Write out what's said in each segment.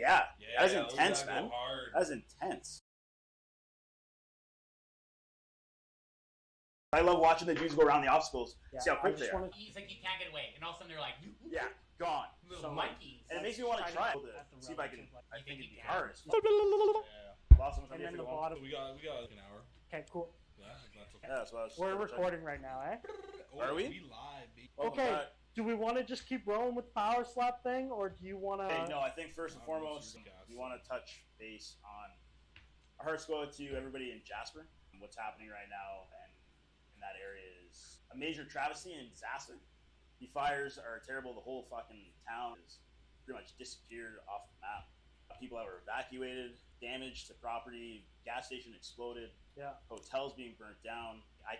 yeah. That was those intense, guys go man. hard. That was intense. I love watching the dudes go around the obstacles. Yeah, See how quick they are. He's like, you can't get away, and all of a sudden they're like, Yeah, gone. little So, monkeys. and it makes me want to try it. At the See if I can. relative, I You think think it'd be you can? hard. Yeah. Lost someone And then if the you want. bottom. We got like an hour. Okay, cool. Yeah, that's okay. Yeah, that's what I was. We're double checking. recording right now, eh? Oh, Are we? We live, baby. Oh, Okay. God. Do we want to just keep rolling with the power slap thing, or do you want to? Hey, no, I think first and Oh, foremost, it's your we want to touch base on. Our hearts go out to everybody in Jasper. What's happening right now and in that area is a major travesty and disaster. The fires are terrible. The whole fucking town is pretty much disappeared off the map. People that were evacuated, damage to property, gas station exploded, Yeah. hotels being burnt down. I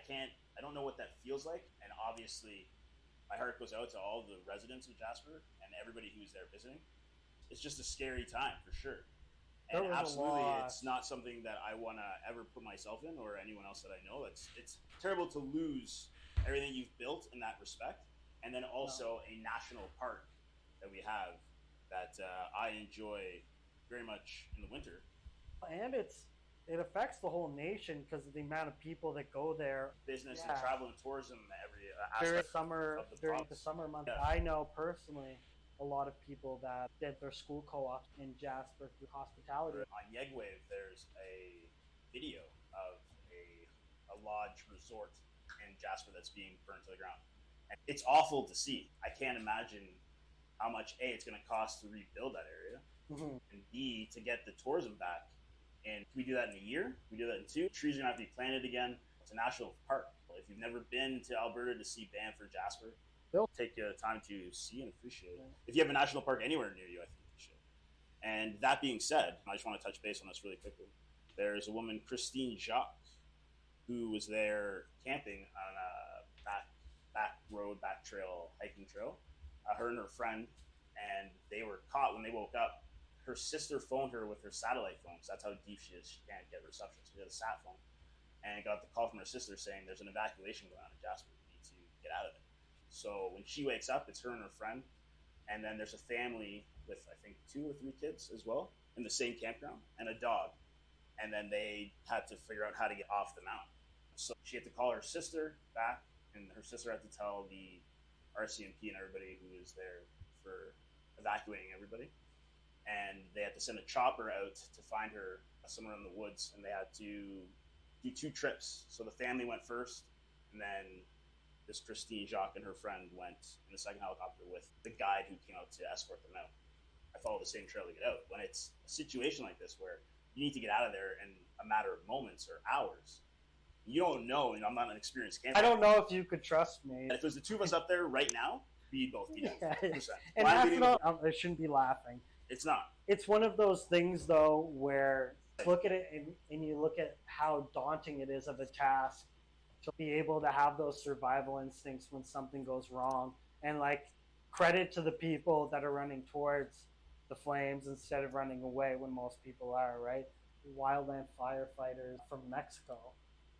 don't know what that feels like. And obviously, my heart goes out to all the residents of Jasper and everybody who's there visiting. It's just a scary time for sure. There And was a absolutely, lot. it's not something that I want to ever put myself in or anyone else that I know. It's terrible to lose everything you've built in that respect. And then also a national park that we have that I enjoy very much in the winter. And it affects the whole nation because of the amount of people that go there Business Yeah. and travel and tourism, every during aspect. summer. of the During province. the summer months, Yeah. I know personally a lot of people that did their school co-op in Jasper through hospitality. On Yegwave, there's a video of a lodge resort in Jasper that's being burned to the ground. And it's awful to see. I can't imagine how much A, it's going to cost to rebuild that area, Mhm. and B, to get the tourism back. And we do that in a year, we do that in 2. Trees are going to have to be planted again. It's a national park. If you've never been to Alberta to see Banff or Jasper, Bill. take time to see and appreciate it. Yeah. If you have a national park anywhere near you, I think you should. And that being said, I just want to touch base on this really quickly. There's a woman, Christine Jacques, who was there camping on a back trail, hiking trail. Her and her friend, and they were caught when they woke up. Her sister phoned her with her satellite phone, so that's how deep she is. She can't get reception, so she had a sat phone, and got the call from her sister saying there's an evacuation going on in Jasper. You need to get out of it. So when she wakes up, it's her and her friend, and then there's a family with I think 2 or 3 kids as well in the same campground and a dog, and then they had to figure out how to get off the mountain. So she had to call her sister back, and her sister had to tell the RCMP and everybody who was there for evacuating everybody, and they had to send a chopper out to find her somewhere in the woods, and they had to do 2 trips. So the family went first, and then this Christine Jacques and her friend went in the second helicopter with the guide who came out to escort them out. I followed the same trail to get out. When it's a situation like this where you need to get out of there in a matter of moments or hours, you don't know, and I'm not an experienced camper. I don't know if you could trust me. And if there's the 2 of us up there right now, we'd both be down. Yeah. 100%. And Why that's we not. I shouldn't be laughing. It's not. It's one of those things, though, where look at it and you look at how daunting it is of a task to be able to have those survival instincts when something goes wrong. And like, credit to the people that are running towards the flames instead of running away when most people are, right? Wildland firefighters from Mexico.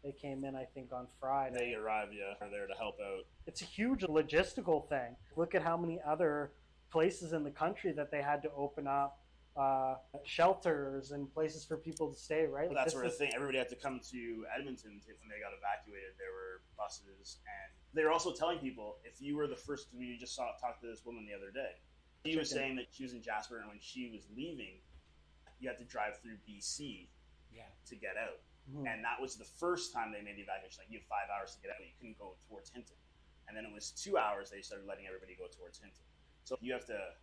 They came in, I think, on Friday. They arrived, yeah, are there to help out. It's a huge logistical thing. Look at how many other places in the country that they had to open up shelters and places for people to stay, right? Well, that's where the thing, everybody had to come to Edmonton when they got evacuated. There were buses, and they were also telling people, if you were the first, we just talked to this woman the other day. She was saying that she was in Jasper, and when she was leaving, you had to drive through BC to get out. Mhm. And that was the first time they made the evacuation. Like, you have 5 hours to get out, but you couldn't go towards Hinton. And then it was 2 hours they started letting everybody go towards Hinton. So you have to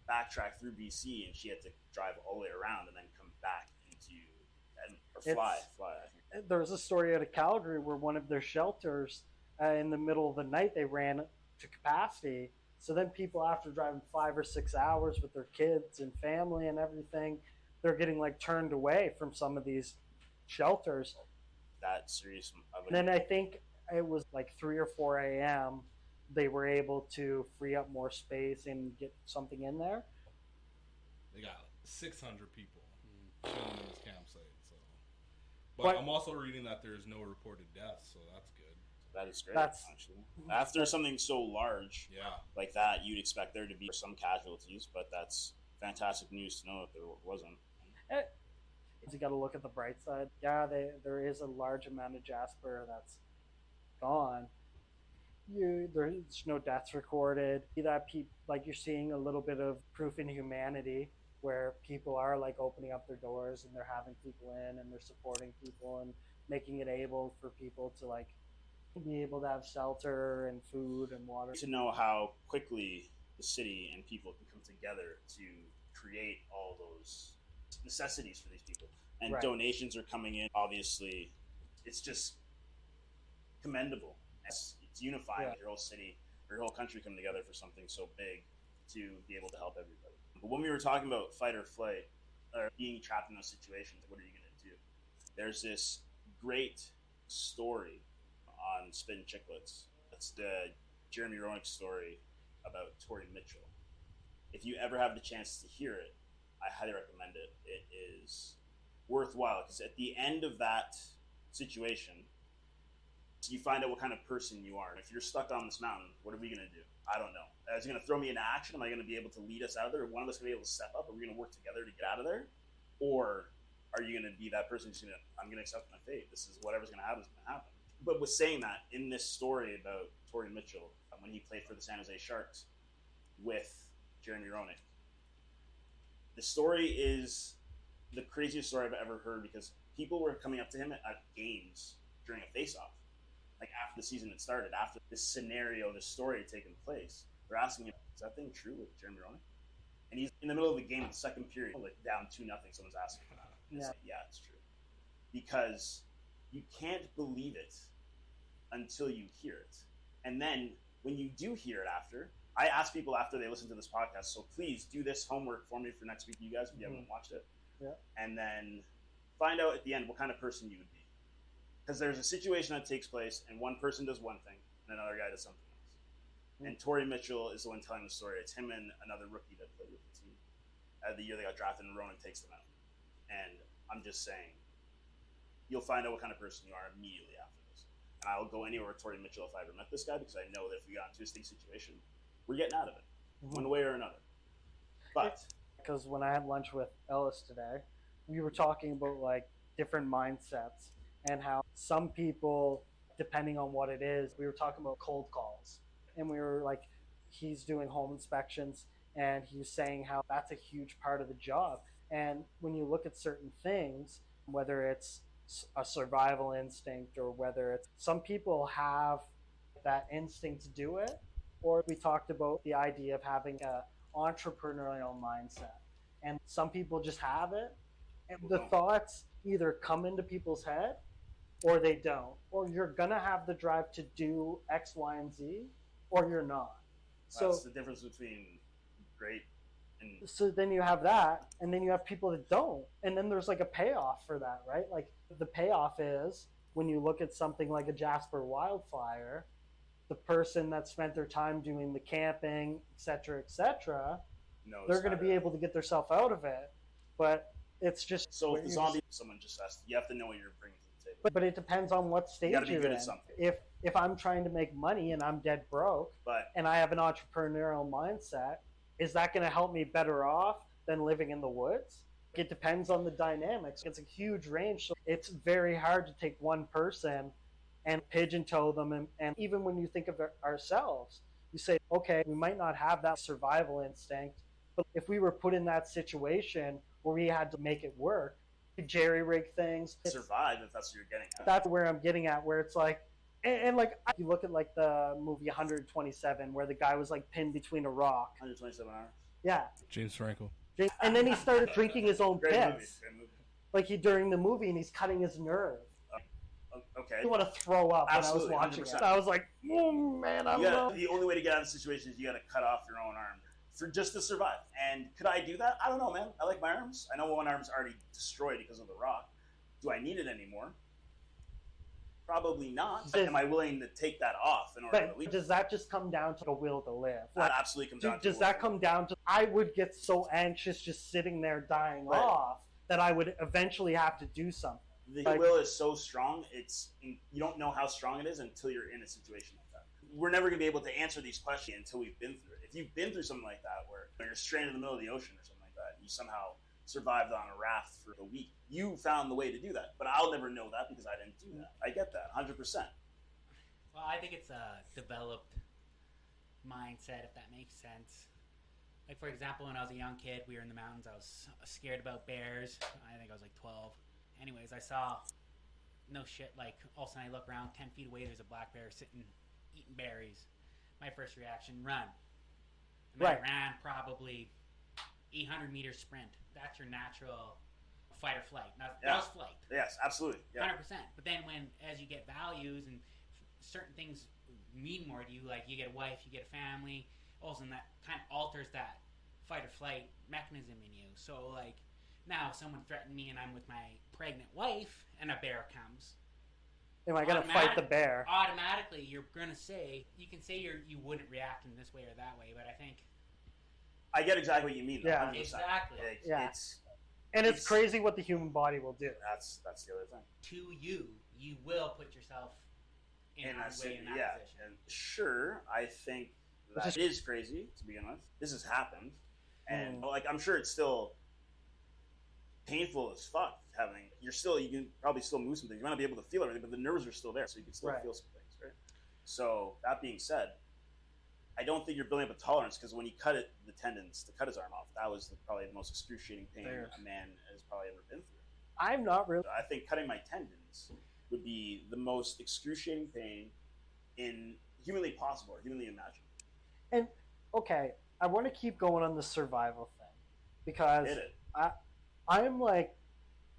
backtrack through BC, and she had to drive all the way around and then come back into Edmonton, or fly. I think. There was a story out of Calgary where one of their shelters, in the middle of the night, they ran to capacity. So then people, after driving 5 or 6 hours with their kids and family and everything, they're getting like turned away from some of these shelters. That serious of And then I think it was like 3 or 4 a.m. they were able to free up more space and get something in there. They got like 600 people chilling in this campsite. So, but I'm also reading that there's no reported deaths, so that's good. That is great, That's- actually. After something so large Yeah. like that, you'd expect there to be some casualties, but that's fantastic news to know that there wasn't. You got to look at the bright side. Yeah, there is a large amount of Jasper that's gone. There's no deaths recorded. That like you're seeing a little bit of proof in humanity, where people are like opening up their doors and they're having people in and they're supporting people and making it able for people to like be able to have shelter and food and water. To know how quickly the city and people can come together to create all those necessities for these people, and right. Donations are coming in. Obviously, it's just commendable. It's unifying. Your whole city, your whole country come together for something so big to be able to help everybody. But when we were talking about fight or flight, or being trapped in those situations, what are you going to do? There's this great story on Spittin' Chicklets. That's the Jeremy Roenick story about Tori Mitchell. If you ever have the chance to hear it, I highly recommend it. It is worthwhile, because at the end of that situation, you find out what kind of person you are. And if you're stuck on this mountain, what are we going to do? I don't know. Is it going to throw me into action? Am I going to be able to lead us out of there? Or one of us going to be able to step up? Are we going to work together to get out of there? Or are you going to be that person who's I'm going to accept my fate? This is whatever's going to happen is going to happen. But with saying that, in this story about Tori Mitchell, when he played for the San Jose Sharks with Jeremy Roenick, the story is the craziest story I've ever heard, because people were coming up to him at games during a face-off. Like after the season had started, after this scenario, this story had taken place, they're asking him, is that thing true with Jeremy Roenick? And he's in the middle of the game, the second period, like down 2-0, someone's asking him. And it's like, yeah, it's true. Because you can't believe it until you hear it. And then when you do hear it after, I ask people after they listen to this podcast, so please do this homework for me for next week, you guys, if you haven't watched it. Yeah. And then find out at the end what kind of person you would be. Because there's a situation that takes place, and one person does one thing, and another guy does something else. And Tori Mitchell is the one telling the story. It's him and another rookie that played with the team. The year they got drafted, and Roenick takes them out. And I'm just saying, you'll find out what kind of person you are immediately after this. And I'll go anywhere with Tori Mitchell if I ever met this guy, because I know that if we got into a sticky situation, we're getting out of it, one way or another. But because when I had lunch with Ellis today, we were talking about like different mindsets and how some people, depending on what it is, we were talking about cold calls, and we were like, he's doing home inspections, and he was saying how that's a huge part of the job. And when you look at certain things, whether it's a survival instinct or whether it's, some people have that instinct to do it, or we talked about the idea of having a entrepreneurial mindset, and some people just have it, and the thoughts either come into people's head or they don't, or you're gonna have the drive to do X, Y, and Z, or you're not. That's the difference between great and... So then you have that, and then you have people that don't, and then there's like a payoff for that, right? Like the payoff is when you look at something like a Jasper wildfire, the person that spent their time doing the camping, et cetera, they're going to be able to get themselves out of it. But it's just... So if the zombie, someone just has to, you have to know what you're bringing to the table. But it depends on what stage you're in. If I'm trying to make money and I'm dead broke, and I have an entrepreneurial mindset, is that going to help me better off than living in the woods? It depends on the dynamics. It's a huge range. So it's very hard to take one person and pigeon-toe them. And even when you think of ourselves, you say, okay, we might not have that survival instinct, but if we were put in that situation where we had to make it work, jerry-rig things. Survive, if that's what you're getting at. That's where I'm getting at, where it's like, and like, you look at like the movie 127, where the guy was like pinned between a rock. 127 hours? Yeah. James Franco. And then he started drinking his own Great piss. movie. Like during the movie, and he's cutting his nerve. Okay. I want to throw up Absolutely, when I was watching 100%. it. I was like, oh man, I don't know. The only way to get out of the situation is you got to cut off your own arm for just to survive. And could I do that? I don't know, man. I like my arms. I know one arm's already destroyed because of the rock. Do I need it anymore? Probably not. Am I willing to take that off in order to leave? Does that just come down to the will to live? That absolutely comes down to does that come down to, I would get so anxious just sitting there dying off that I would eventually have to do something. The will is so strong, you don't know how strong it is until you're in a situation like that. We're never going to be able to answer these questions until we've been through it. If you've been through something like that, where you're stranded in the middle of the ocean or something like You somehow survived on a raft for a week. You found the way to do that, but I'll never know that because I didn't do that. I get that 100%. Well, I think it's a developed mindset, if that makes sense. Like, for example, when I was a young kid, we were in the mountains. I was scared about bears. I think I was like 12. Anyways, I saw, no shit, like, all of a sudden I look around, 10 feet away, there's a black bear sitting, eating berries. My first reaction, run. And I ran probably 800 meter sprint. That's your natural fight or flight. That was flight. Yes, absolutely. Yeah. 100%. But then as you get values and certain things mean more to you, like you get a wife, you get a family, also that kind of alters that fight or flight mechanism in you. So like now if someone threatened me and I'm with my pregnant wife and a bear comes, am I going to fight the bear? Automatically you're going to say, you can say you wouldn't react in this way or that way, but I think I get exactly what you mean. Yeah. 100%. Exactly. It's crazy what the human body will do. That's the other thing. To you will put yourself in that position. And sure, I think that is crazy to begin with. This has happened, and like I'm sure it's still painful as fuck. You can probably still move some things. You might not be able to feel everything, but the nerves are still there, so you can still feel some things, right? So that being said, I don't think you're building up a tolerance because when he cut the tendons to cut his arm off, that was probably the most excruciating pain a man has probably ever been through. I'm not really. I think cutting my tendons would be the most excruciating pain in humanly possible or humanly imaginable. And okay, I want to keep going on the survival thing because I'm like,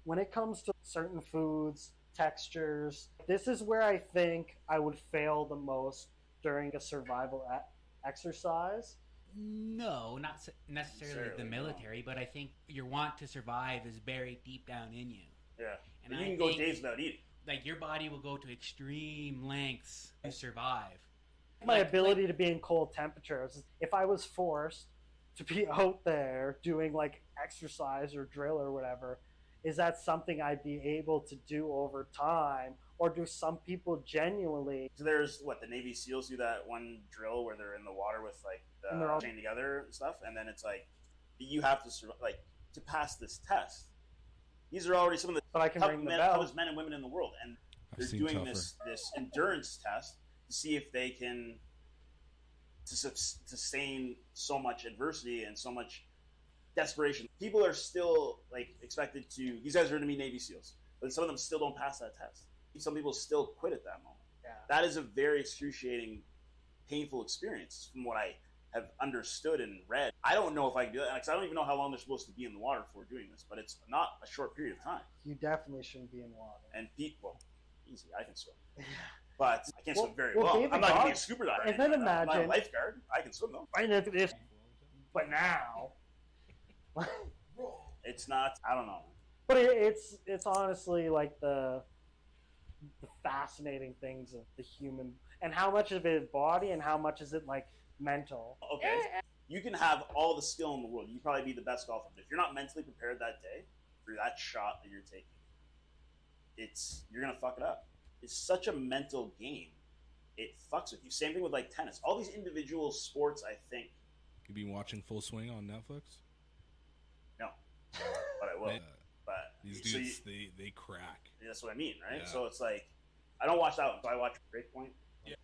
when it comes to certain foods, textures, this is where I think I would fail the most during a survival exercise. No, not necessarily the military, but I think your want to survive is buried deep down in you. Yeah, and you can go days without eating. Like your body will go to extreme lengths to survive. My ability to be in cold temperatures. If I was forced to be out there doing like exercise or drill or whatever, is that something I'd be able to do over time? Or do some people genuinely? So there's the Navy SEALs do that one drill where they're in the water with like the chained together and stuff, and then it's like you have to to pass this test. These are already some of the toughest men and women in the world, and they're doing this endurance test to see if they can sustain so much adversity and so much desperation. People are still expected to. These guys are going to be Navy SEALs, but some of them still don't pass that test. Some people still quit at that moment. Yeah. That is a very excruciating, painful experience from what I have understood and read. I don't know if I can do that because I don't even know how long they're supposed to be in the water before doing this, but it's not a short period of time. You definitely shouldn't be in water. And easy, I can swim. But I can't swim very well. David I'm not going to be a scuba diver. And then imagine... I'm not a lifeguard. I can swim though. But now... It's not... I don't know. But it's honestly like the fascinating things of the human, and how much of it is body and how much is it like mental. Okay, you can have all the skill in the world. You probably be the best golfer, but if you're not mentally prepared that day for that shot that you're taking, you're gonna fuck it up. It's such a mental game. It fucks with you. Same thing with tennis. All these individual sports, I think. You been watching Full Swing on Netflix? No, but I will. But these dudes, they crack. That's what I mean, right? Yeah. So it's I don't watch that one. So I watch Breakpoint,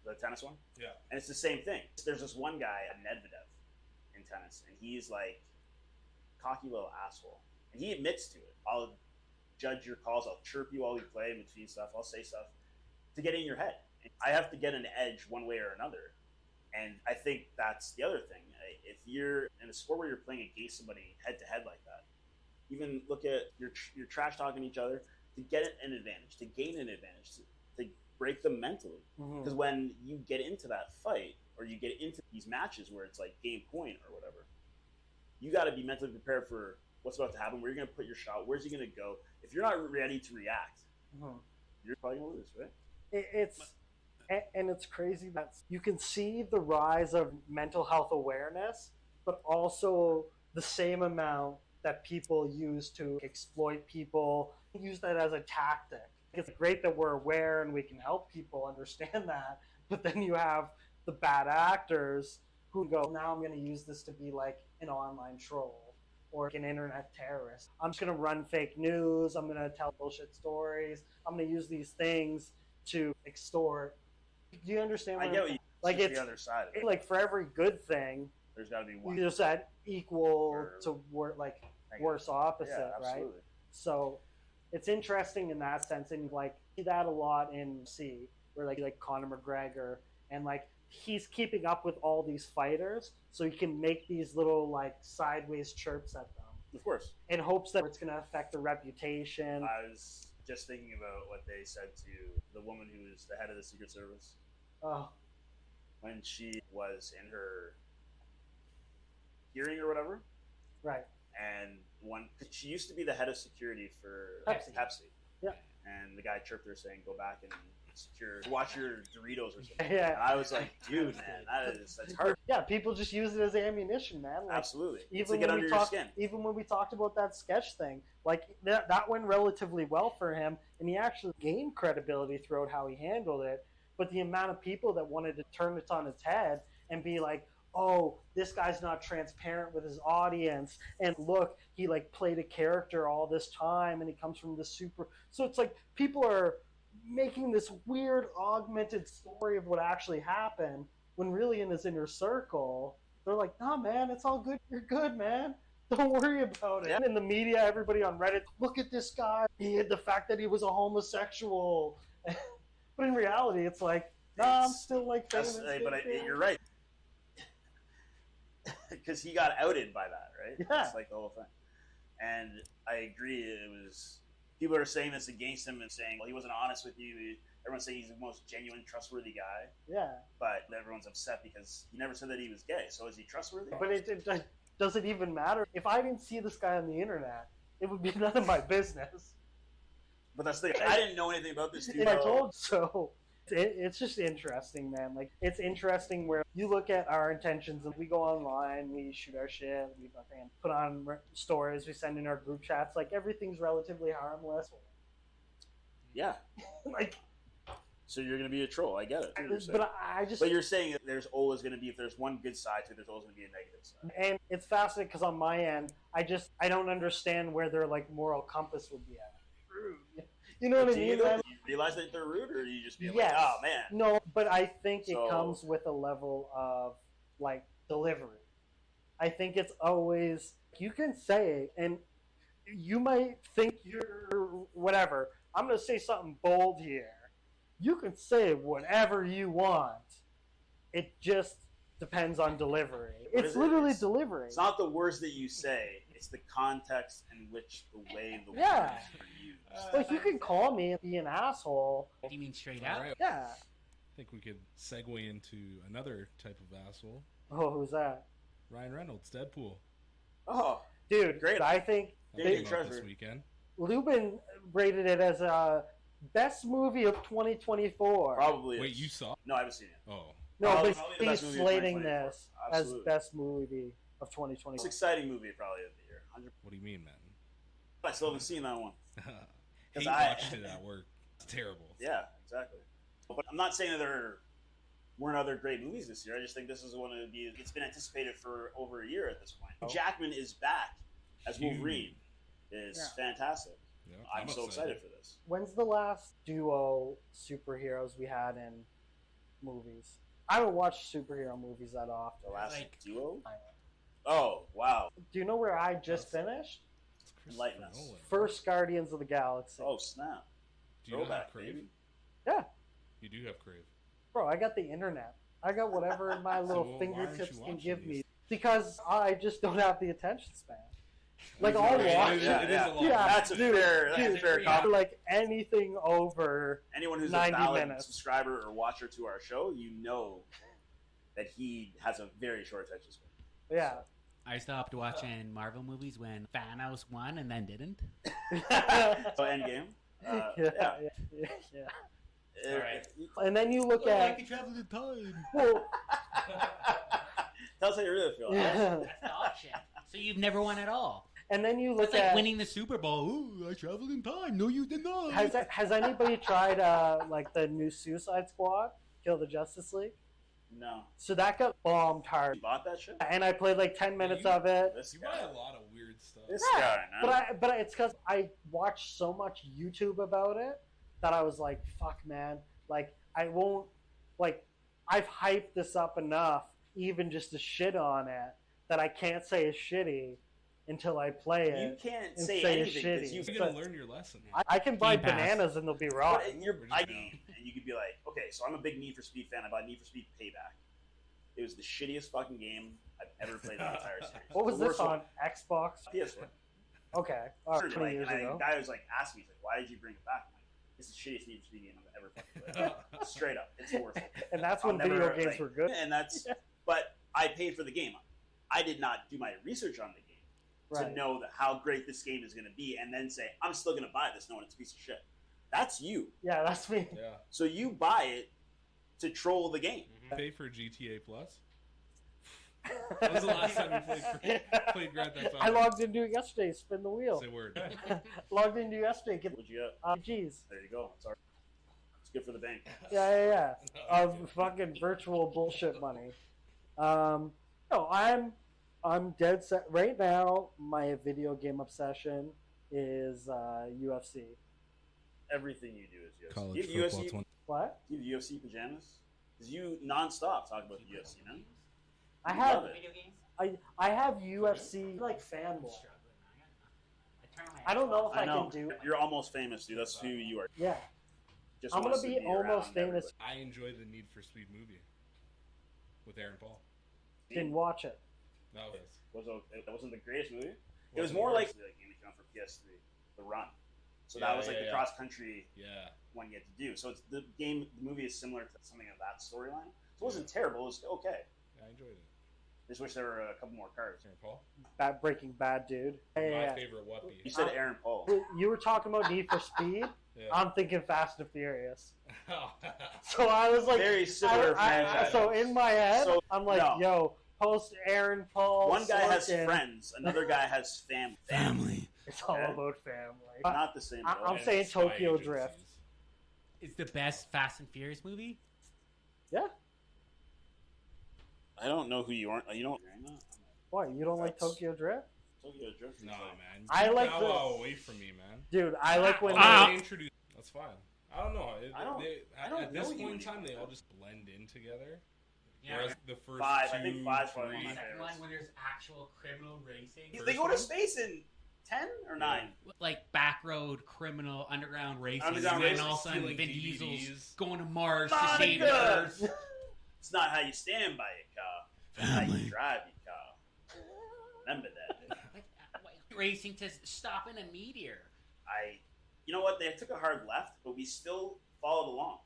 the tennis one. Yeah. And it's the same thing. There's this one guy, Medvedev, in tennis, and he's cocky little asshole. And he admits to it. I'll judge your calls. I'll chirp you while we play in between stuff. I'll say stuff to get in your head. I have to get an edge one way or another. And I think that's the other thing. If you're in a sport where you're playing against somebody head-to-head like that, even look at you're trash talking each other to get an advantage, to gain an advantage, to break them mentally. Because when you get into that fight or you get into these matches where it's game point or whatever, you got to be mentally prepared for what's about to happen. Where you're going to put your shot, where's he going to go? If you're not ready to react, you're probably going to lose, right? It's crazy that you can see the rise of mental health awareness, but also the same amount that people use to exploit people, use that as a tactic. It's great that we're aware and we can help people understand that, but then you have the bad actors who go, now I'm going to use this to be an online troll. or an internet terrorist. I'm just going to run fake news. I'm going to tell bullshit stories. I'm going to use these things to extort. Do you understand what I get what you like? it's It's the other side of it. like for every good thing, There's got to be one. you just said equal Or to like negative. worse opposite, Yeah, right? absolutely. So it's interesting in that sense, and like see that a lot in C, where like Conor McGregor, and like he's keeping up with all these fighters, so he can make these little like sideways chirps at them Of course. in hopes that it's going to affect their reputation. I was just thinking about what they said to the woman who was the head of the Secret Service Oh, when she was in her hearing or whatever. right. And she used to be the head of security for Pepsi. Yeah. And the guy chirped her saying, "Go back and watch your Doritos or something." Yeah. And I was like, dude, man, that's hard. Yeah, people just use it as ammunition, man. Like, Absolutely. It's even to get when under we your talked, skin. even when we talked about that sketch thing, like that went relatively well for him, and he actually gained credibility throughout how he handled it. But the amount of people that wanted to turn it on its head and be like, "Oh, this guy's not transparent with his audience, and look, he like played a character all this time, and he comes from the super." So it's like people are making this weird augmented story of what actually happened, when really in his inner circle, they're like, "Nah, man, it's all good. You're good, man. Don't worry about it." Yeah. In the media, everybody on Reddit, "Look at this guy. He had the fact that he was a homosexual." But in reality, it's like, "Nah, I'm still like famous." You're right. Because he got outed by that, right? Yeah. It's like the whole thing. And I agree, it was... People are saying this against him and saying, well, he wasn't honest with you. Everyone's saying he's the most genuine, trustworthy guy. Yeah. But everyone's upset because he never said that he was gay. So is he trustworthy? But it doesn't even matter. If I didn't see this guy on the internet, it would be none of my business. But that's the thing. I didn't know anything about this dude. And I told so. It's just interesting, man. Like, it's interesting where you look at our intentions and we go online, we shoot our shit, we fucking put on stories, we send in our group chats. Like, everything's relatively harmless. Yeah. Like, so you're going to be a troll. I get it. but I just... But you're saying that there's always going to be, if there's one good side to it, there's always going to be a negative side. And it's fascinating because on my end, I don't understand where their, like, moral compass would be at. You know what I mean? Do you realize that they're rude, or do you just be Yes. like, oh, man? No, but I think it comes with a level of, like, delivery. I think it's always, you can say, and you might think you're whatever. I'm going to say something bold here. You can say whatever you want. It just depends on delivery. It's literally delivery. It's not the words that you say. It's the context in which the way the words Yeah. are used. Like, you can call me and be an asshole. Do you mean straight up? Alright. Yeah. I think we could segue into another type of asshole. Oh, who's that? Ryan Reynolds, Deadpool. Oh, Dude, Great. I think That Dating came out this treasure. weekend. Lubin rated it as a best movie of 2024. probably. Wait, is. you saw? No, I haven't seen it. Oh, No, Probably but the best he's movie of slating 2024. this Absolutely. as best movie of 2024. Most exciting movie probably of the year. 100%. what do you mean, man? I still haven't seen that one. Hate I- watching it at work. It's terrible. Yeah, exactly. But I'm not saying that there weren't other great movies this year. I just think this is one of the. It's been anticipated for over a year at this point. Oh. Jackman is back as Huge. Wolverine. Is Yeah. fantastic. Yeah, I'm so excited for this. When's the last duo superheroes we had in movies? I don't watch superhero movies that often. The last Like- duo. I know. Oh wow! Do you know where I just finished? It's Christopher Enlighten us. Nolan. First Guardians of the Galaxy. Oh snap! Do you not have Throwback, Crave? baby. Yeah. You do have Crave. Bro, I got the internet. I got whatever my little So why aren't fingertips you can watching give me. these? Because I just don't have the attention span. Like, I'll watch It it. is a lot. Yeah, That's a dude, fair. That's a dude, fair for comment. like anything over Anyone who's 90 a valid minutes. subscriber or watcher to our show, you know that he has a very short attention span. yeah. I stopped watching Marvel movies when Thanos won and then didn't. So Endgame. yeah, Yeah. yeah. Alright. And then you look at travel in time. well, Tell us how you really feel. yeah. That's dog shit. So you've never won at all. And then you look It's like at winning the Super Bowl. Ooh, I traveled in time. No, you did not. has anybody tried like the new Suicide Squad, Kill the Justice League? No. So that got bombed hard. You bought that shit? And I played like 10 minutes of it. This You buy guy. a lot of weird good stuff. This Yeah, guy, man. but it's because I watched so much YouTube about it that I was like, fuck, man. Like, I won't, like, I've hyped this up enough, even just to shit on it, that I can't say it's shitty until I play it. You can't and say say it's anything because shitty. You're gonna learn your lesson. I can buy Game Pass. bananas and they'll be wrong. But and you could be like, okay, so I'm a big Need for Speed fan. I bought Need for Speed Payback. It was the shittiest fucking game I've ever played in the entire series. What was The this worst on? one. Xbox? PS1. Okay. Seriously, 20 years and ago. the guy was like asking me, he's like, why did you bring it back? I'm like, it's the shittiest Need for Speed game I've ever fucking played. Straight up. It's the worst one. And that's I'll when never, video games like- were good. And that's, but I paid for the game. I did not do my research on the game Right. to know that how great this game is going to be, and then say I'm still going to buy this knowing it's a piece of shit. That's you. Yeah, that's me. Yeah. So you buy it to troll the game. Pay for GTA Plus. When was the last time you played Grand Theft Auto? I logged into it yesterday. Spin the wheel. Say word. Logged into yesterday. Get What'd you get? Geez. There you go. It's good for the bank. Yeah. Of fucking virtual bullshit money. No, I'm dead set right now. My video game obsession is UFC. Everything you do is UFC. College Do you have football UFC, 20. What? do you have UFC pajamas? Because you nonstop talk about the UFC, man. I You have love it. Video games? I have UFC like fanboy. I I don't know if I know. can do. You're almost famous, dude. That's who you are. Yeah, Just I'm wants gonna to be around almost famous. I enjoy the Need for Speed movie with Aaron Paul. Didn't watch it. That was. That wasn't the greatest movie. It was Wasn't more worse. like the game that came out for PS3, The Run. So Yeah, that was like yeah, the yeah. cross country Yeah. one you had to do. So it's the movie is similar to something of that storyline. So it wasn't terrible. It was okay. Yeah, I enjoyed it. Just wish there were a couple more cars. Aaron Paul. Bad Breaking Bad, dude. Yeah. My favorite Whoopi. You said Aaron Paul. You were talking about Need for Speed. Yeah. I'm thinking Fast and Furious. So I was like, Very similar franchise. so in my head, So, I'm like, no. yo, post Aaron Paul. One guy has Sorkin. friends. Another guy has family. It's all Okay. about family. Not the same. I'm though. saying Spy Tokyo agencies. Drift. It's the best Fast and Furious movie. Yeah. I don't know who you are. You don't. What? You don't like That's- Tokyo Drift? Tokyo Drift. is Nah, like- man. I Keep like Bow the- Wow away from me, man. Dude, I like when. They introduce. That's fine. I don't know. I don't- I don't At this know you point in time, they anymore. all just blend in together. Yeah. Whereas the first Five, two, I think five's probably three, one of my Second favorites. one when there's actual criminal racing. They go to one? space in 10 or 9. Like back road criminal underground racing, Underground and then racing, all of a sudden stealing Vin DVDs. Diesel's going to Mars to Monica! save the Earth. It's not how you stand by your car, it's how you drive your car. Remember that. Racing to stopping a meteor. You know what? They took a hard left, but we still followed along.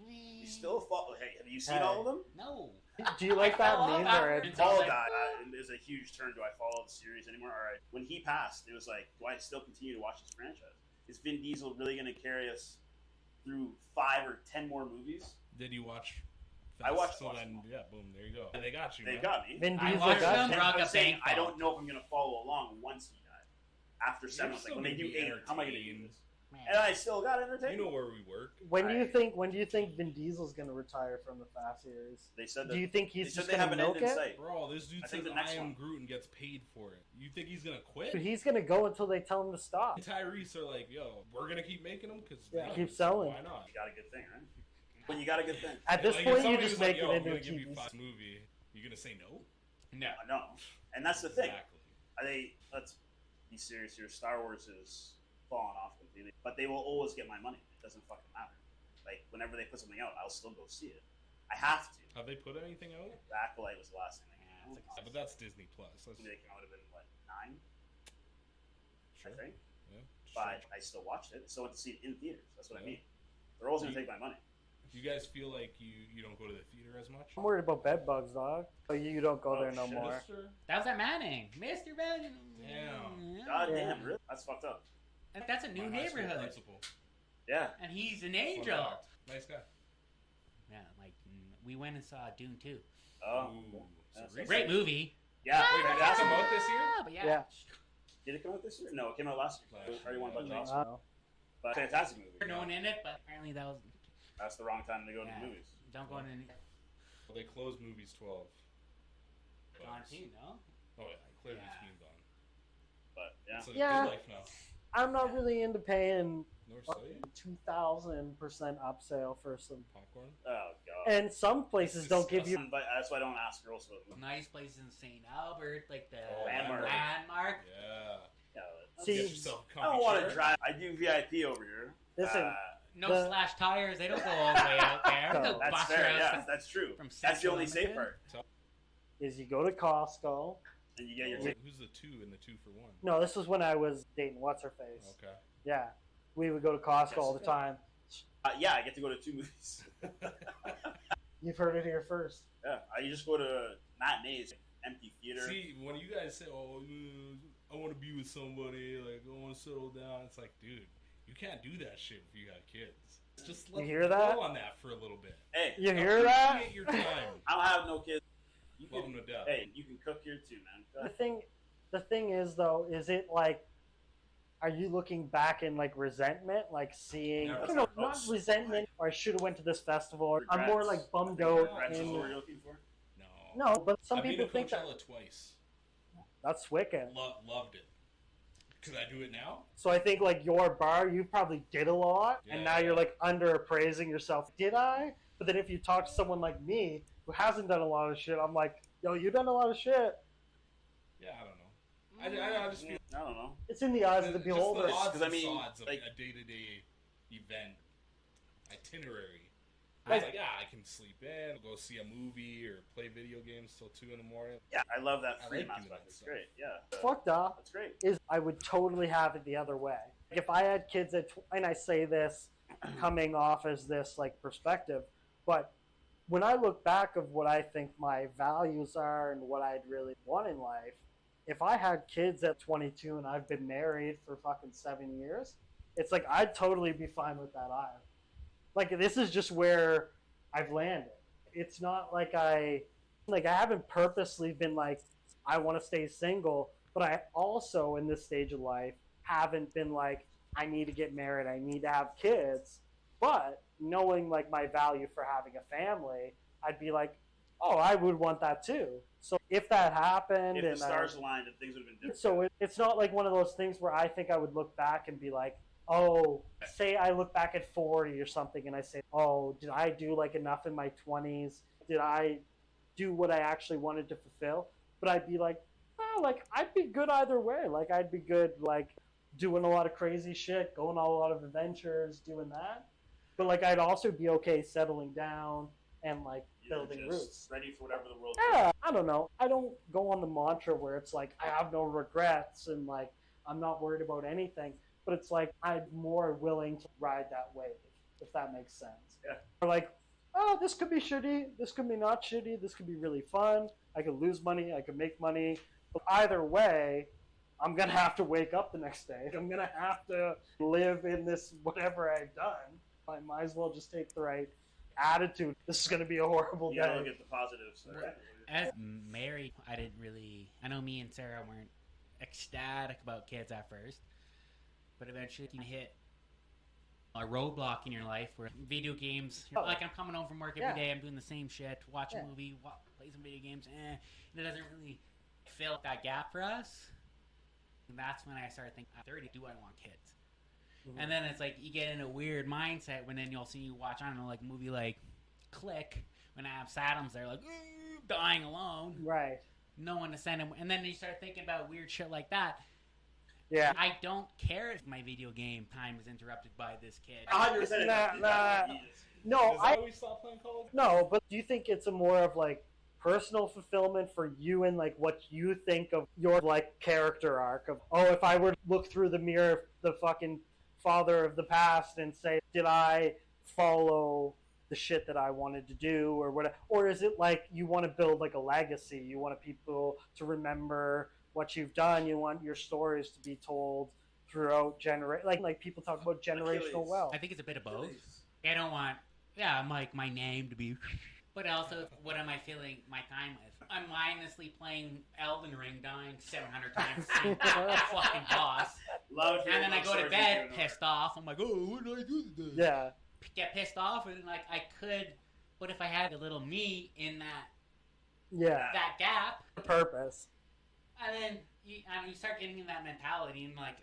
We still follow. Hey, have you seen Hey. all of them? No. Do you like that I fell meme off where after- it, Paul died. There's a huge turn. Do I follow the series anymore? All right. When he passed, it was like, do I still continue to watch this franchise? Is Vin Diesel really going to carry us through 5 or 10 more movies? Did you watch? I watched So them then, all. yeah, boom, there you go. They got you. They've man. got me. Vin I Diesel watched got them. you? Rock I'm a saying bank I vault. don't know if I'm going to follow along once he died. After 7, it's like still when they gonna do be 8, how am I going to do entertained. this? And I still got entertained. You know where we work. when do you think Vin Diesel's gonna retire from the Fast series? They said that. Do you think They he's said just they have gonna an milk end in it? sight. Bro, this dude I says think the I next am one. Groot and gets paid for it. You think he's gonna quit? Dude, he's gonna go until they tell him to stop. Tyrese are like, yo, we're gonna keep making them because Yeah, keep selling. Why not? You got a good thing, right? When you got a good thing. At this Like, if point, you somebody just was like, make yo, it I'm into a gonna give you TV. 5 movie. You gonna say no? No. I know. And that's the thing. Exactly. Let's be serious here. Star Wars is falling off completely, but they will always get my money. It doesn't fucking matter. Like whenever they put something out, I'll still go see it. I have to. Have they put anything out? The Acolyte was the last thing they came out. Yeah, but that's Disney Plus. That's, Maybe they came out would have been what 9, sure. I think. Yeah. But I still watched it. So I went to see it in theaters. That's what I mean. They're always gonna take my money. Do you guys feel like you don't go to the theater as much? I'm worried about bed bugs, dog. Oh, you don't go there no shit. more. That was at Manning. Mr. Manning. Damn. God Yeah. damn, really? That's fucked up. And that's a new My high school neighborhood. principal. Yeah. And he's an Fun angel. fact. Nice guy. Yeah, like we went and saw Dune 2. Oh. Ooh, so That's recent. Great movie. Yeah. Wait, did that come out this year? But yeah. Yeah. Did it come out this year? No, it came out last year. It already won by Last Oscar. Uh, But fantastic movie. No one in it, but apparently that was. That's the wrong time to go to Yeah. the movies. Don't go in any. Well, they closed movies 12. Gone too, no? Oh yeah, clearly Yeah. it's being gone. But yeah, It's a Yeah. good life now. I'm not really into paying North Side 2,000% upsell for some. popcorn. oh god. And some places don't give you. But that's why I don't ask girls about them. Nice places in St. Albert, like the Landmark. Landmark. Yeah. Yeah, See, Get yourself a I don't comfy want to chair. drive. I do VIP over here. Listen, No The- slash tires. They don't go all the way out there. No. They'll that's bust fair. your Yeah, ass that's true. from That's the only Central safe Limited. part. is you go to Costco. And you get your Who's the 2 and the 2 for 1? No, this was when I was dating what's her face. Okay. Yeah, we would go to Costco all the Jessica. time. yeah, I get to go to 2 movies. You've heard it here first. Yeah, I just go to matinees, empty theater. See, when you guys say, "Oh, I want to be with somebody," like I want to settle down, it's like, dude, you can't do that shit if you got kids. Just let You hear them that? go on that for a little bit. Hey, You hear that? Appreciate your time. I don't have no kids. You Love can, them to death. hey, you can cook here too, man. Go ahead. The thing is though, is it like, are you looking back in like resentment, like seeing? No, I don't know, not that's- resentment. Or I should have went to this festival. Or I'm more Regrets. like bummed out. Regrets is in- what you're looking for? No. No, but some I've people been think to that Coachella twice. that's wicked. Loved it. Could I do it now? So I think like your bar, you probably did a lot, and now Yeah. you're like underappraising yourself. Did I? But then if you talk to someone like me who hasn't done a lot of shit, I'm like, yo, you done a lot of shit. Yeah, I don't know. I just feel I don't know. It's in the eyes of the just beholder. the odds 'Cause I and mean, sods of like- a day-to-day event itinerary. Like- Like, yeah, I can sleep in, go see a movie, or play video games till 2 in the morning. Yeah, I love that I freedom like doing aspect. that It's stuff. great. Yeah. Fucked up. That's great. Is I would totally have it the other way. If I had kids and I say this coming off as this like perspective, but when I look back of what I think my values are and what I'd really want in life, if I had kids at 22 and I've been married for fucking 7 years, it's like I'd totally be fine with that either. Like this is just where I've landed. It's not like I haven't purposely been like I want to stay single, but I also in this stage of life haven't been like I need to get married, I need to have kids. But knowing like my value for having a family, I'd be like, oh, I would want that too. So if that happened, If the and stars aligned, then things would have been different. so it's not like one of those things where I think I would look back and be like, oh, say I look back at 40 or something and I say, oh, did I do like enough in my 20s? Did I do what I actually wanted to fulfill? But I'd be like, oh, like I'd be good either way. Like I'd be good like doing a lot of crazy shit, going on a lot of adventures, doing that. But like I'd also be okay settling down and like You're building just roots. ready for whatever the world Yeah, I don't know. I don't go on the mantra where it's like I have no regrets and like I'm not worried about anything. But it's like I'm more willing to ride that wave, if that makes sense. Yeah. Or like, oh, this could be shitty. This could be not shitty. This could be really fun. I could lose money. I could make money. But either way, I'm gonna have to wake up the next day. I'm gonna have to live in this whatever I've done. I might as well just take the right attitude. This is gonna be a horrible You gotta day. look at the positives. Right? As married, I didn't really. I know me and Sarah weren't ecstatic about kids at first, but eventually you hit a roadblock in your life where video games. You're like I'm coming home from work every day. I'm doing the same shit. Watch a movie, play some video games. And it doesn't really fill that gap for us. And that's when I started thinking, at 30, do I want kids? Mhm. And then it's like you get in a weird mindset when then you'll see you watch, I don't know, like a movie like Click, when Abs Adams there like dying alone, Right. no one to send him, and then you start thinking about weird shit like that. Yeah. I don't care if my video game time is interrupted by this kid. 100%. Nah. No, Is that I why we stopped playing Call of Duty? no, but do you think it's a more of like personal fulfillment for you and like what you think of your like character arc of if I were to look through the mirror of the fucking father of the past and say, did I follow the shit that I wanted to do or what? Or is it like you want to build like a legacy? You want people to remember what you've done. You want your stories to be told throughout like people talk about generational Achilles. wealth. I think it's a bit of both. I don't want, like my name to be, but also what am I filling my time with? I'm mindlessly playing Elden Ring, dying 700 times, seeing that fucking boss, Love and then I go to bed pissed off. I'm like, oh, what did I do today? Yeah. Get pissed off, and like I could, but if I had a little me in Yeah. that gap, Purpose. and then you start getting in that mentality, and like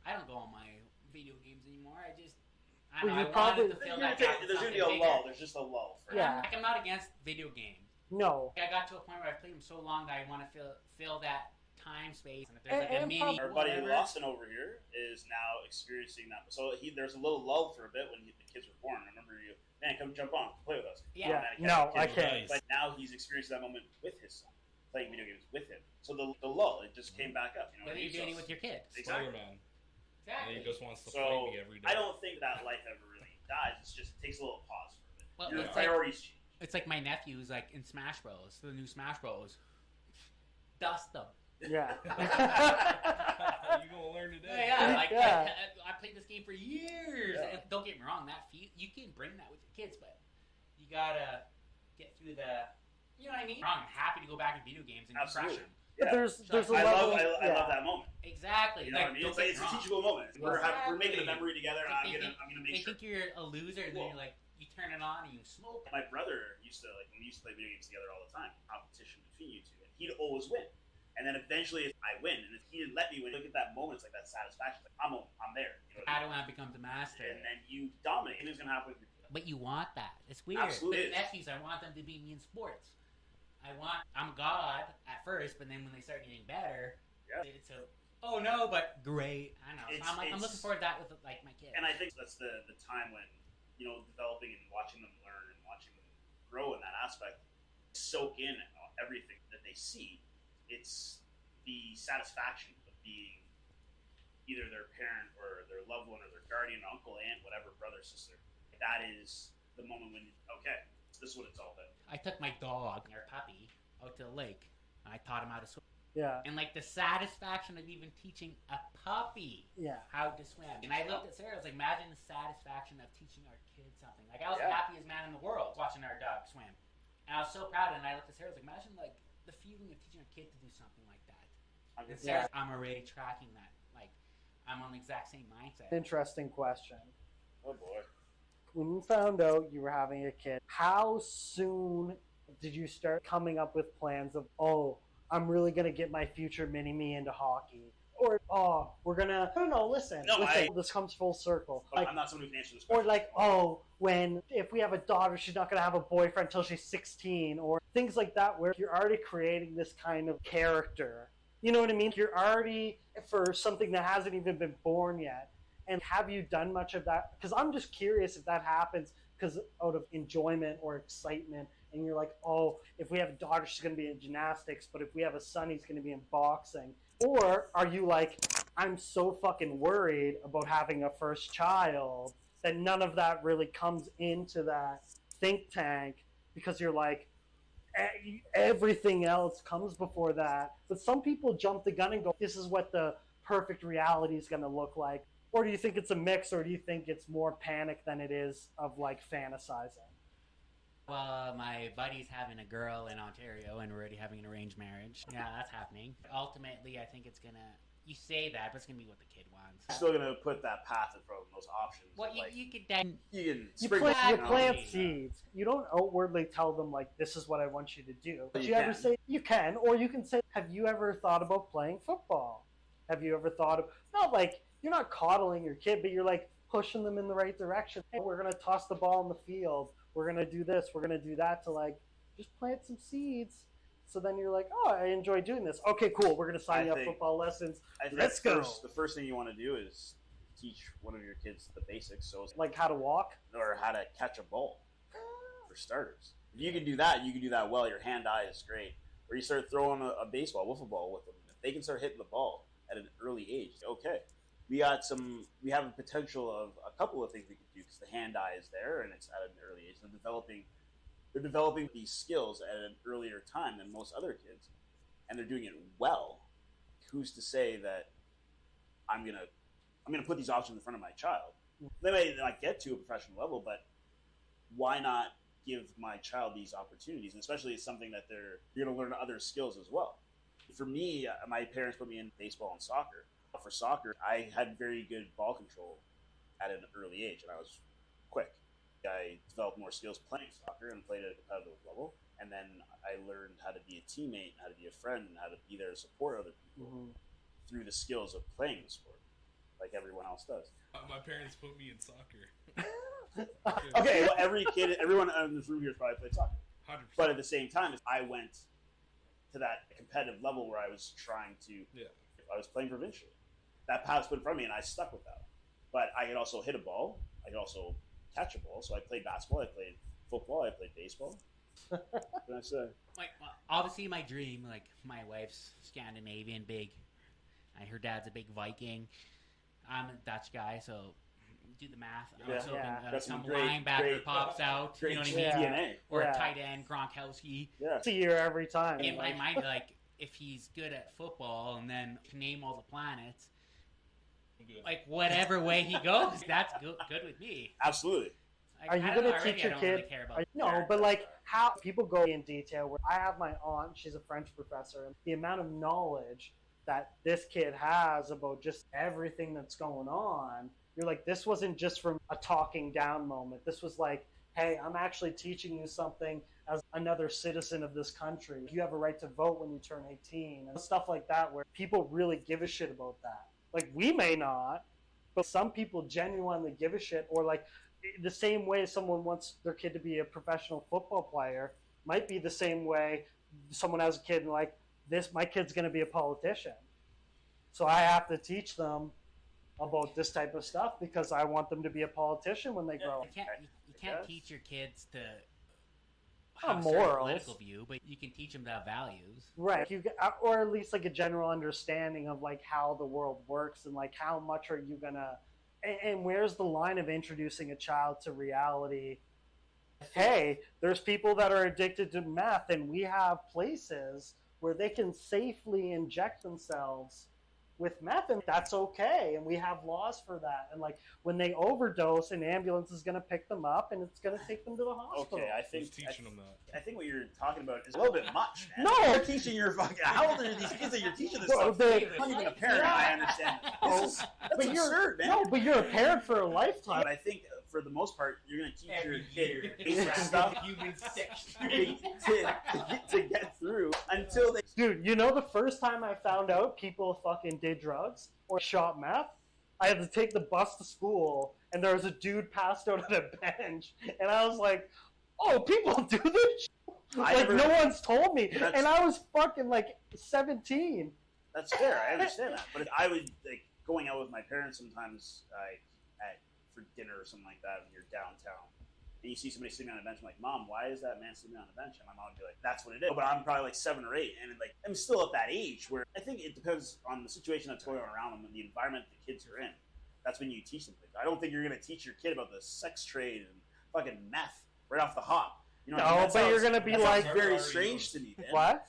I don't go on my video games anymore. I don't know. I wanted to feel that. There's gonna be a lull. There's just a lull. Yeah. I'm not against video games. No. I got to a point where I've played them so long that I want to feel that time space. And if there's like a mini, our buddy Lawson over here is now experiencing that. So there's a little lull for a bit when the kids were born. I remember you, man, come jump on, play with us. Yeah. No, I can't. But now he's experiencing that moment with his son, playing video games with him. So the lull, it just came back up. You know, whether you're doing it with your kids. Exactly. Spider-Man. Exactly. And he just wants to fight me every day. I don't think that life ever really dies. It takes a little pause for a bit. Well, Your priorities change. It's like my nephew who's like in Smash Bros. The new Smash Bros. Dust them. Yeah. You gonna learn today? I played this game for years. Yeah. And don't get me wrong, you can bring that with your kids, but you gotta get through the. You know what I mean? I'm happy to go back to video games and crush them. But there's a I level. love that moment. Exactly. You know what I mean? It's a teachable moment. We're making a memory together, and I'm gonna make sure. They think you're a loser, and then you're like, you turn it on and you smoke. My brother used to we used to play video games together all the time. Competition between you two, and he'd always win. And then eventually, I win, and if he didn't let me win, look at that moment. It's like that satisfaction. Like, I'm there. You know How do I become the master? And then you dominate. Anything's gonna happen with you. But you want that. It's weird. Absolutely. With nephews, I want them to beat me in sports. I'm God at first, but then when they start getting better, it's oh no, but great. I know. I'm looking forward to that with like my kids. And I think that's the time when, developing and watching them learn and watching them grow in that aspect, soak in everything that they see. It's the satisfaction of being either their parent or their loved one or their guardian, uncle, aunt, whatever, brother, sister. That is the moment when, okay, this is what it's all about. I took my dog, our puppy, out to the lake, and I taught him how to swim. Yeah. And like the satisfaction of even teaching a puppy how to swim. And I looked at Sarah, I was like, imagine the satisfaction of teaching our kids something. Like I was the happiest man in the world watching our dog swim. And I was so proud, and I looked at Sarah, I was like, imagine like the feeling of teaching a kid to do something like that. And Sarah, I'm already tracking that. Like I'm on the exact same mindset. Interesting question. Oh boy. When you found out you were having a kid, how soon did you start coming up with plans of, I'm really going to get my future mini-me into hockey? Or, we're going to, listen, this comes full circle. I'm not someone who can answer this question. Or like, if we have a daughter, she's not going to have a boyfriend until she's 16, or things like that, where you're already creating this kind of character. You know what I mean? You're already, for something that hasn't even been born yet. And have you done much of that? Because I'm just curious if that happens because out of enjoyment or excitement, and you're like, if we have a daughter, she's going to be in gymnastics, but if we have a son, he's going to be in boxing. Or are you like, I'm so fucking worried about having a first child that none of that really comes into that think tank because you're like, everything else comes before that. But some people jump the gun and go, this is what the perfect reality is going to look like. Or do you think it's a mix, or do you think it's more panic than it is of like fantasizing? Well, my buddy's having a girl in Ontario, and we're already having an arranged marriage. Yeah, that's happening. Ultimately, I think it's gonna. You say that, but it's gonna be what the kid wants. I'm still gonna put that path in front of those options. Well, you could then. You plant seeds. You don't outwardly tell them like, this is what I want you to do. But you ever say you can, or you can say, have you ever thought about playing football? Have you ever thought of not like. You're not coddling your kid, but you're like pushing them in the right direction. Hey, we're going to toss the ball in the field. We're going to do this. We're going to do that to like just plant some seeds. So then you're like, I enjoy doing this. Okay, cool. We're going to sign you up football lessons. Let's go. The first thing you want to do is teach one of your kids the basics. So like how to walk? Or how to catch a ball, for starters. If you can do that, you can do that well. Your hand-eye is great. Or you start throwing a baseball, wiffle ball with them. If they can start hitting the ball at an early age, okay. We have a potential of a couple of things we could do because the hand-eye is there and it's at an early age. They're developing these skills at an earlier time than most other kids, and they're doing it well. Who's to say that I'm gonna put these options in front of my child? They may not get to a professional level, but why not give my child these opportunities? And especially it's something that you're gonna learn other skills as well. For me, my parents put me in baseball and soccer. For soccer, I had very good ball control at an early age, and I was quick. I developed more skills playing soccer and played at a competitive level, and then I learned how to be a teammate, and how to be a friend, and how to be there to support other people. through the skills of playing the sport, like everyone else does. My parents put me in soccer. Okay, well, everyone in this room here has probably played soccer. 100%. But at the same time, I went to that competitive level where I was trying to. Yeah. I was playing provincially. That path was put in front of me, and I stuck with that. But I could also hit a ball. I could also catch a ball. So I played basketball. I played football. I played baseball. That's Like, obviously, my dream, like, my wife's Scandinavian, big. Her dad's a big Viking. I'm a Dutch guy, so do the math. I was hoping some linebacker pops out. You know what I mean? DNA. Or a tight end, Gronkowski. Yeah. It's a year every time. In my mind, like, if he's good at football and then can name all the planets, like, whatever way he goes, that's good with me. Absolutely. Are you going to teach your kid? No, but like how people go in detail. Where I have my aunt, she's a French professor, and the amount of knowledge that this kid has about just everything that's going on, you're like, this wasn't just from a talking down moment. This was like, hey, I'm actually teaching you something as another citizen of this country. You have a right to vote when you turn 18 and stuff like that, where people really give a shit about that. Like, we may not, but some people genuinely give a shit. Or like the same way someone wants their kid to be a professional football player might be the same way someone has a kid and like, my kid's going to be a politician. So I have to teach them about this type of stuff because I want them to be a politician when they grow up. You can't teach your kids to have a morals, political view, but you can teach them to have values. Right. Or at least like a general understanding of like how the world works and like how much are you going to... And where's the line of introducing a child to reality? Hey, there's people that are addicted to meth, and we have places where they can safely inject themselves with meth, and that's okay, and we have laws for that. And like when they overdose, an ambulance is going to pick them up and it's going to take them to the hospital. Okay, I think teaching them that. I think what you're talking about is a little bit much, man. No, you're teaching your fucking. How old are these kids that you're teaching this stuff? I'm not even a parent. I understand. That's absurd, man. No, but you're a parent for a lifetime. But I think for the most part, you're going to teach your kid basic stuff Human sex. to get through until they. Dude, you know the first time I found out people fucking did drugs or shot meth? I had to take the bus to school, and there was a dude passed out on a bench, and I was like, oh, people do this shit? Like, no one's told me. And I was fucking, like, 17. That's fair. I understand that. But if I was, like, going out with my parents sometimes for dinner or something like that when you're downtown, and you see somebody sitting on a bench, I'm like, Mom, why is that man sitting on a bench? And my mom would be like, that's what it is. But I'm probably like 7 or 8, and like I'm still at that age where I think it depends on the situation that's going on around them and the environment the kids are in. That's when you teach them things. I don't think you're going to teach your kid about the sex trade and fucking meth right off the hop. You know what I mean? But you're going to be like... That's very strange to me, man. What?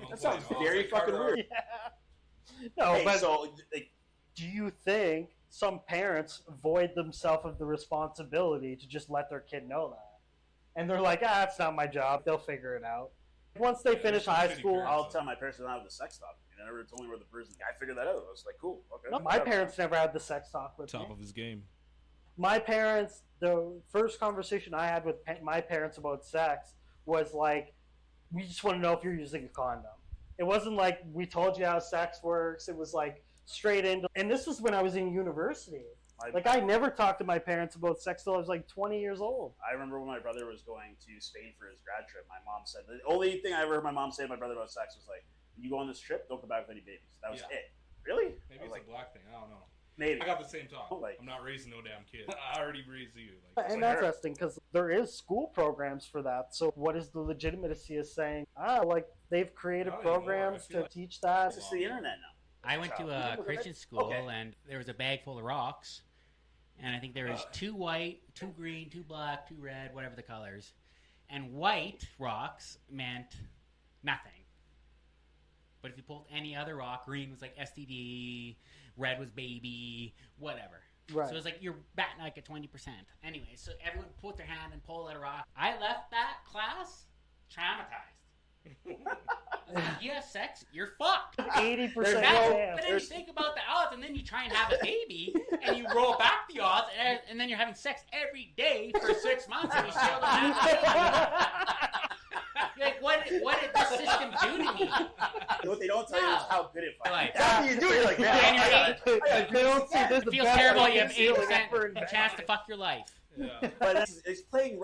That sounds very fucking weird. Yeah. No, hey, but so, like, do you think some parents void themselves of the responsibility to just let their kid know that? And they're like, that's not my job. They'll figure it out. Once they finish high school... I'll tell my parents not have the sex talk. They never told me where the person... I figured that out. I was like, cool. Okay. No, my parents never had the sex talk with me. Top of his game. My parents, the first conversation I had with my parents about sex was like, we just want to know if you're using a condom. It wasn't like, we told you how sex works. It was like, straight into... And this was when I was in university. Like, I never talked to my parents about sex till I was like 20 years old. I remember when my brother was going to Spain for his grad trip, my mom said, the only thing I ever heard my mom say to my brother about sex was like, when you go on this trip, don't come back with any babies. That was it. Really? Maybe it's like, a black thing. I don't know. Maybe. I got the same talk. Like, I'm not raising no damn kid. I already raised you. And that's interesting because there is school programs for that. So what is the legitimacy of saying, like they've created programs to teach that? It's just the internet now. I went to a Christian school, and there was a bag full of rocks, and I think there was 2 white, 2 green, 2 black, 2 red, whatever the colors. And white rocks meant nothing. But if you pulled any other rock, green was like STD, red was baby, whatever. Right. So it was like you're batting like at 20%. Anyway, so everyone put their hand and pulled out a rock. I left that class traumatized. You have sex, you're fucked. 80%. But then you think about the odds, and then you try and have a baby, and you roll back the odds, and then you're having sex every day for 6 months, and you still don't have a baby. You're like, what did the system do to me? What they don't tell you is how good it Like, fucking After you do it, you're like, man, And you're They don't see this. It feels terrible. You have 8% chance to fuck your life. Yeah. But it's playing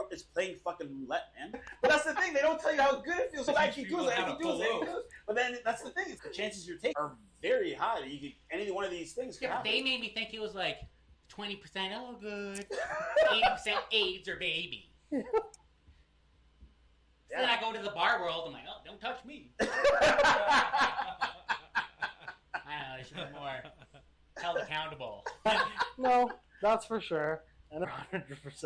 fucking roulette, man. But that's the thing. They don't tell you how good it feels. So I keep doing it. I People keep doing how to it. pull out. But then that's the thing. The chances you're taking are very high. You could, any one of these things can Yeah, but happen. they made me think it was like 20% oh good, 80% AIDS or baby. So then I go to the bar world. I'm like, oh, don't touch me. I don't know. They should be more held accountable. No, that's for sure. And 100%.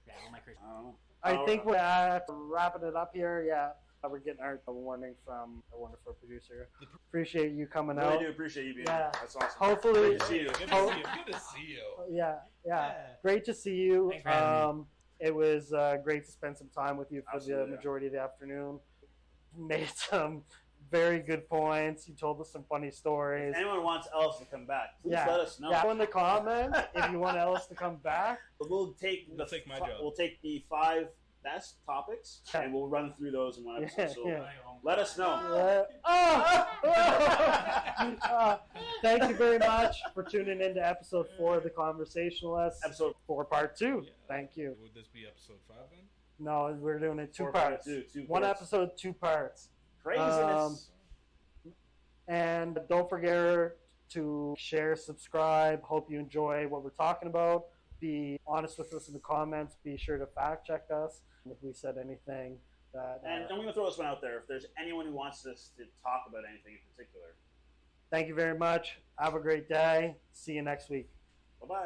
Yeah, all my Christmas. I think we're wrapping it up here. Yeah, we're getting our warning from a wonderful producer. Appreciate you coming I out. really do appreciate you being Yeah. here. That's awesome. Hopefully, Great to see you. Good to see you. Good to see you. yeah. Great to see you. Thanks for having It was great to spend some time with you for Absolutely, the yeah. majority of the afternoon. Made some very good points. You told us some funny stories. If anyone wants Ellis to come back, please Yeah. let us know. Yeah, in the comments if you want Ellis to come back. But we'll take my job. We'll take the 5 best topics and we'll run through those in one episode. So Yeah. let us know. Thank you very much for tuning in to episode 4 of The Conversationalist. Episode for part 2. Yeah. Thank you. Would this be episode 5 then? No, we're doing it 2 4, parts. 2 One parts. episode, 2 parts. Craziness. And don't forget to share, subscribe. Hope you enjoy what we're talking about. Be honest with us in the comments. Be sure to fact check us if we said anything that. And I'm going to throw this one out there. If there's anyone who wants us to talk about anything in particular. Thank you very much. Have a great day. See you next week. Bye-bye.